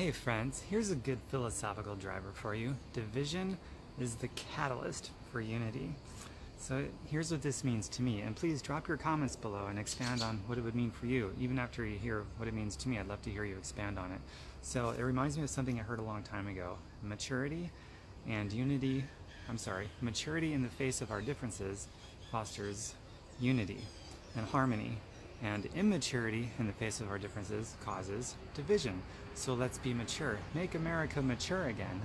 Hey friends, here's a good philosophical driver for you. Division is the catalyst for unity. So here's what this means to me, and please drop your comments below and expand on what it would mean for you. Even after you hear what it means to me, I'd love to hear you expand on it. So it reminds me of something I heard a long time ago. Maturity in the face of our differences fosters unity and harmony. And immaturity in the face of our differences causes division. So let's be mature. Make America mature again.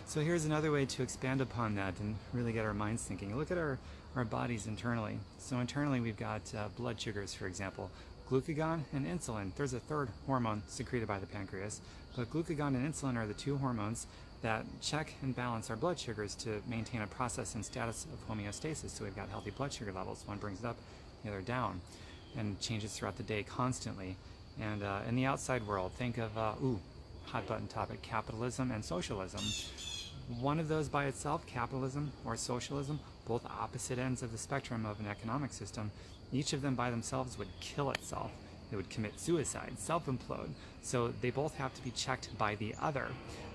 So here's another way to expand upon that and really get our minds thinking. Look at our bodies internally. So internally we've got blood sugars, for example, glucagon and insulin. There's a third hormone secreted by the pancreas, but glucagon and insulin are the two hormones that check and balance our blood sugars to maintain a process and status of homeostasis. So we've got healthy blood sugar levels. One brings it up, the other down, and changes throughout the day constantly. And in the outside world, think of, hot button topic, capitalism and socialism. One of those by itself, capitalism or socialism, both opposite ends of the spectrum of an economic system, each of them by themselves would kill itself. It would commit suicide, self-implode. So they both have to be checked by the other.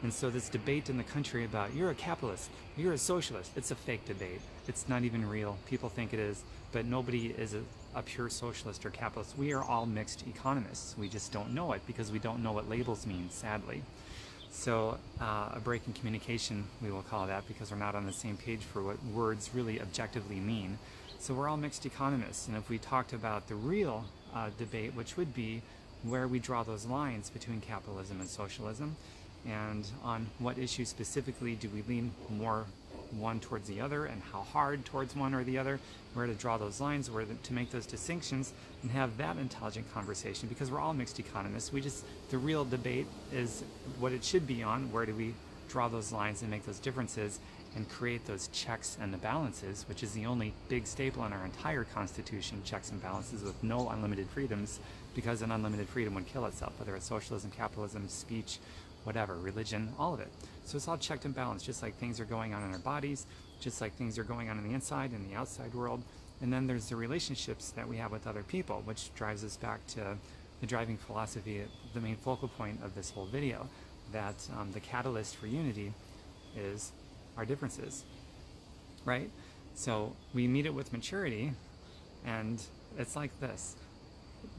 And so this debate in the country about you're a capitalist, you're a socialist, it's a fake debate. It's not even real. People think it is, but nobody is a pure socialist or capitalist. We are all mixed economists. We just don't know it because we don't know what labels mean, sadly. So a break in communication, we will call that, because we're not on the same page for what words really objectively mean. So we're all mixed economists, and if we talked about the real debate, which would be where we draw those lines between capitalism and socialism, and on what issues specifically do we lean more one towards the other, and how hard towards one or the other, where to draw those lines, where to make those distinctions, and have that intelligent conversation, because we're all mixed economists. The real debate is what it should be on, where do we draw those lines and make those differences and create those checks and the balances, which is the only big staple in our entire Constitution, checks and balances with no unlimited freedoms, because an unlimited freedom would kill itself, whether it's socialism, capitalism, speech, whatever, religion, all of it. So it's all checked and balanced, just like things are going on in our bodies, just like things are going on in the inside and the outside world. And then there's the relationships that we have with other people, which drives us back to the driving philosophy, the main focal point of this whole video, that the catalyst for unity is our differences, right? So we meet it with maturity, and it's like this.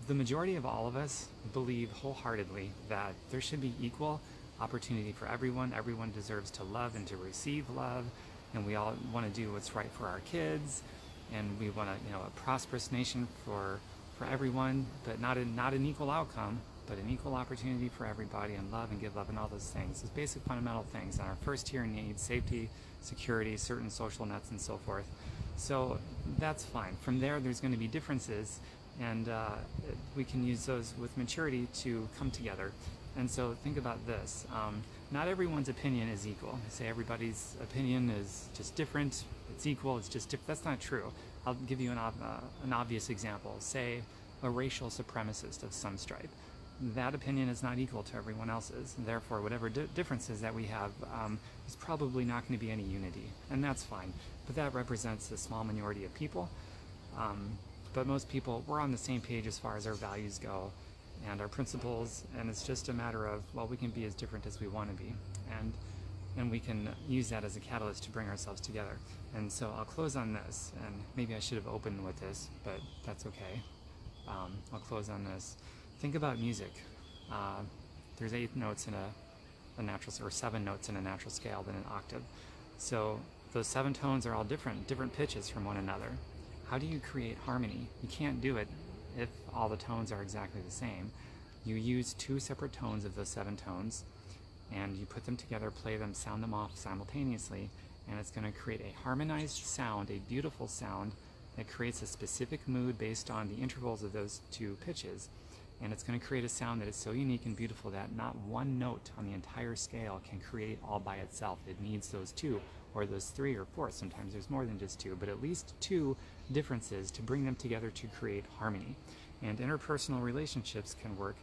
The majority of all of us believe wholeheartedly that there should be equal opportunity for everyone. Everyone deserves to love and to receive love, and we all want to do what's right for our kids, and we want a prosperous nation for everyone, but not an equal outcome, but an equal opportunity for everybody, and love and give love and all those things. Those basic fundamental things, and our first tier needs, safety, security, certain social nets, and so forth. So that's fine. From there's going to be differences, and we can use those with maturity to come together. And so think about this. Not everyone's opinion is equal. Say everybody's opinion is just different, it's equal, it's just different. That's not true. I'll give you an obvious example. Say a racial supremacist of some stripe. That opinion is not equal to everyone else's. And therefore, whatever differences that we have, is probably not going to be any unity. And that's fine. But that represents a small minority of people. But most people, we're on the same page as far as our values go and our principles, and it's just a matter of, well, we can be as different as we want to be, and we can use that as a catalyst to bring ourselves together. And so I'll close on this, and maybe I should have opened with this, but that's okay. I'll close on this. Think about music. There's 8 notes in a natural, or 7 notes in a natural scale than an octave. So those 7 tones are all different pitches from one another. How do you create harmony? You can't do it if all the tones are exactly the same. You use 2 separate tones of those 7 tones, and you put them together, play them, sound them off simultaneously, and it's going to create a harmonized sound, a beautiful sound that creates a specific mood based on the intervals of those 2 pitches. And it's going to create a sound that is so unique and beautiful that not one note on the entire scale can create all by itself. It needs those 2, or those 3 or 4. Sometimes there's more than just 2, but at least 2 differences to bring them together to create harmony. And interpersonal relationships can work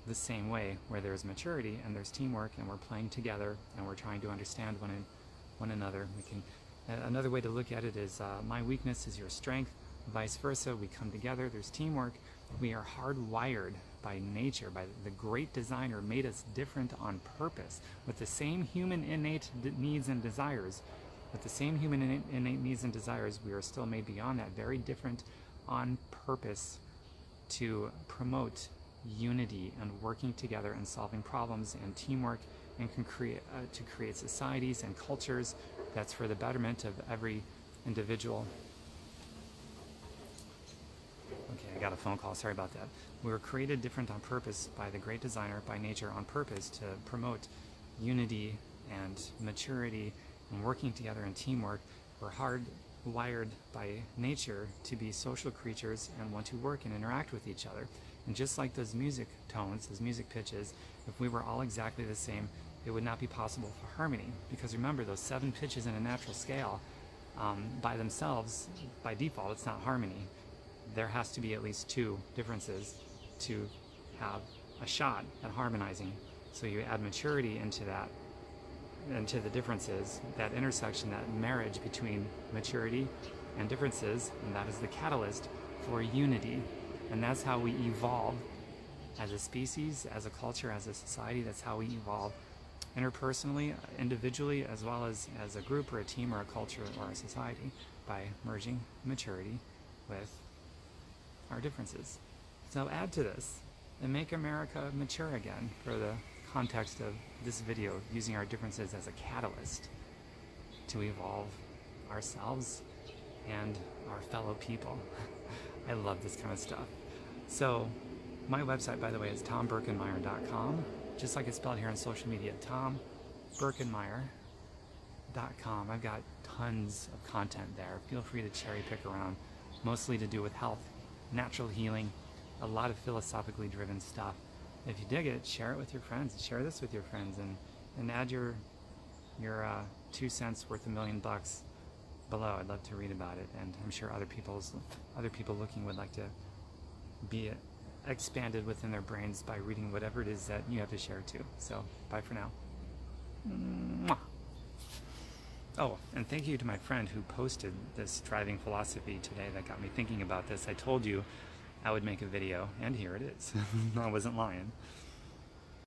the same way, where there's maturity and there's teamwork, and we're playing together and we're trying to understand one another. Another way to look at it is my weakness is your strength, vice versa. We come together, there's teamwork. We are hardwired by nature, by the great designer made us different on purpose, with the same human innate needs and desires. With the same human innate needs and desires, we are still made beyond that, very different on purpose, to promote unity and working together and solving problems and teamwork, and can create to create societies and cultures that's for the betterment of every individual. Okay, I got a phone call, sorry about that. We were created different on purpose by the great designer, by nature, on purpose, to promote unity and maturity and working together in teamwork. We're hardwired by nature to be social creatures and want to work and interact with each other. And just like those music tones, those music pitches, if we were all exactly the same, it would not be possible for harmony. Because remember, those 7 pitches in a natural scale, by themselves, by default, it's not harmony. There has to be at least 2 differences to have a shot at harmonizing. So you add maturity into that, into the differences, that intersection, that marriage between maturity and differences, and that is the catalyst for unity. And that's how we evolve as a species, as a culture, as a society. That's how we evolve interpersonally, individually, as well as a group or a team or a culture or a society, by merging maturity with our differences. So add to this and make America mature again, for the context of this video, using our differences as a catalyst to evolve ourselves and our fellow people. I love this kind of stuff. So my website, by the way, is tomberkenmeyer.com, just like it's spelled here on social media, tomberkenmeyer.com. I've got tons of content there. Feel free to cherry pick around, mostly to do with health, natural healing, a lot of philosophically driven stuff. If you dig it, share it with your friends. Share this with your friends, and add your 2 cents worth $1 million below. I'd love to read about it, and I'm sure other people looking would like to be expanded within their brains by reading whatever it is that you have to share too. So bye for now. Mwah. Oh, and thank you to my friend who posted this driving philosophy today that got me thinking about this. I told you I would make a video, and here it is. I wasn't lying.